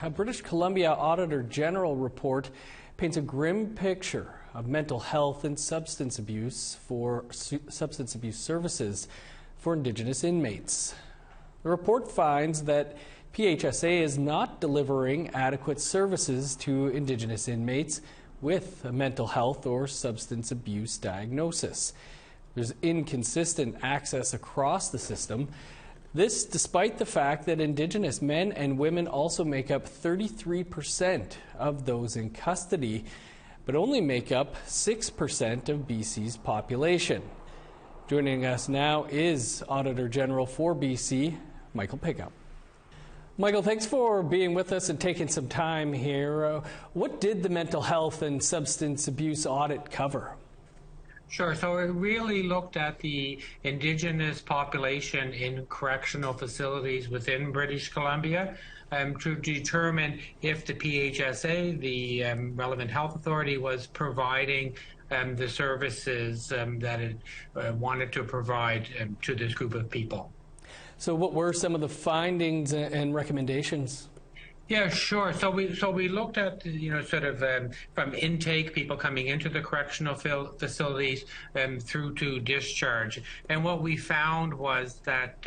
A British Columbia Auditor General report paints a grim picture of mental health and substance abuse services for Indigenous inmates. The report finds that PHSA is not delivering adequate services to Indigenous inmates with a mental health or substance abuse diagnosis. There's inconsistent access across the system. This despite the fact that Indigenous men and women also make up 33% of those in custody, but only make up 6% of BC's population. Joining us now is Auditor General for BC, Michael Pickup. Michael, thanks for being with us and taking some time here. What did the mental health and substance abuse audit cover? Sure. So it really looked at the Indigenous population in correctional facilities within British Columbia to determine if the PHSA, the relevant health authority, was providing the services that it wanted to provide to this group of people. So what were some of the findings and recommendations? Yeah, sure. So we looked at, sort of from intake, people coming into the correctional facilities through to discharge. And what we found was that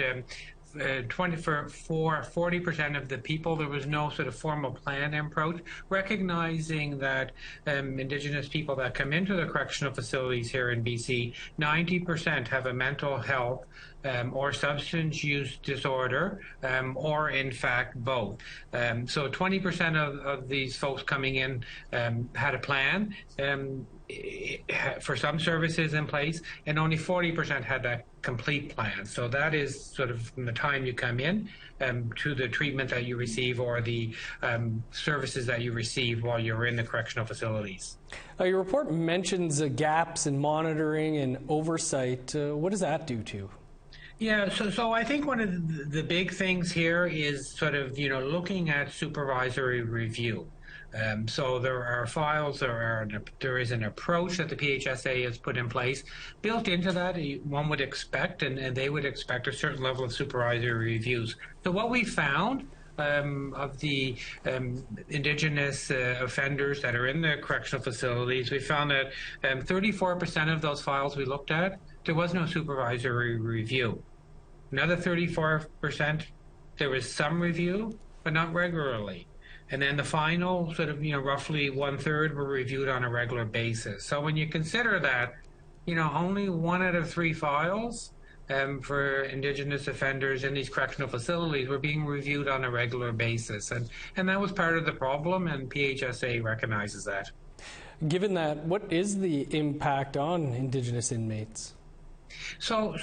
40% of the people, there was no sort of formal plan approach, recognizing that Indigenous people that come into the correctional facilities here in BC, 90% have a mental health or substance use disorder, or in fact both. So 20% of these folks coming in had a plan for some services in place, and only 40% had a complete plan. So that is sort of from the time you come in to the treatment that you receive or the services that you receive while you're in the correctional facilities. Your report mentions gaps in monitoring and oversight. What does that do to? Yeah, so I think one of the big things here is sort of, looking at supervisory review. So there are files, there is an approach that the PHSA has put in place. Built into that, one would expect, and they would expect a certain level of supervisory reviews. So what we found of the Indigenous offenders that are in the correctional facilities, we found that 34% of those files we looked at, there was no supervisory review. Another 34%, there was some review, but not regularly. And then the final sort of, roughly 1/3 were reviewed on a regular basis. So when you consider that, only 1 out of 3 files for Indigenous offenders in these correctional facilities were being reviewed on a regular basis. And that was part of the problem, and PHSA recognizes that. Given that, what is the impact on Indigenous inmates? So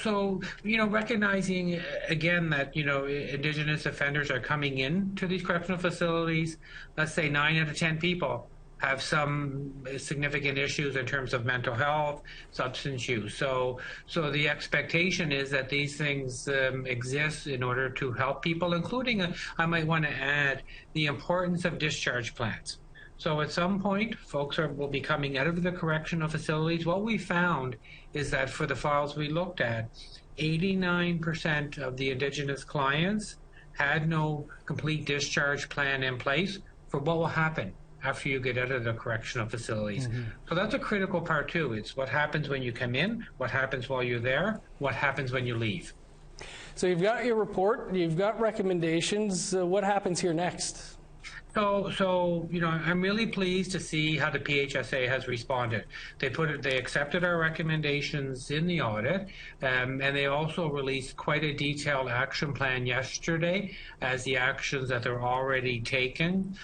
recognizing again that, Indigenous offenders are coming into these correctional facilities, let's say 9 out of 10 people have some significant issues in terms of mental health, substance use. So the expectation is that these things exist in order to help people, including, I might want to add, the importance of discharge plans. So at some point, folks will be coming out of the correctional facilities. What we found is that for the files we looked at, 89% of the Indigenous clients had no complete discharge plan in place for what will happen after you get out of the correctional facilities. Mm-hmm. So that's a critical part too. It's what happens when you come in, what happens while you're there, what happens when you leave. So you've got your report, you've got recommendations. What happens here next? So I'm really pleased to see how the PHSA has responded. They accepted our recommendations in the audit, and they also released quite a detailed action plan yesterday as the actions that they're already taken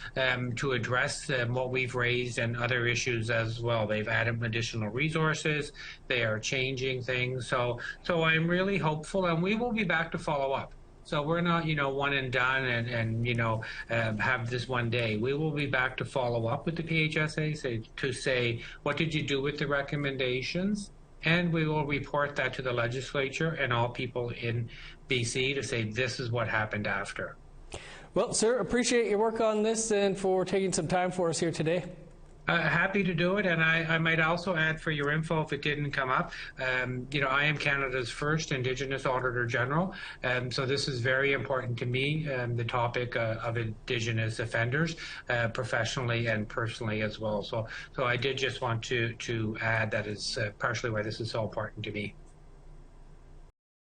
to address what we've raised and other issues as well. They've added additional resources. They are changing things. So I'm really hopeful, and we will be back to follow up. So we're not, one and done and have this one day. We will be back to follow up with the PHSA to say, what did you do with the recommendations? And we will report that to the legislature and all people in BC to say, this is what happened after. Well, sir, appreciate your work on this and for taking some time for us here today. Happy to do it, and I might also add for your info, if it didn't come up, I am Canada's first Indigenous Auditor General, so this is very important to me, the topic of Indigenous offenders, professionally and personally as well. So I did just want to add that is partially why this is so important to me.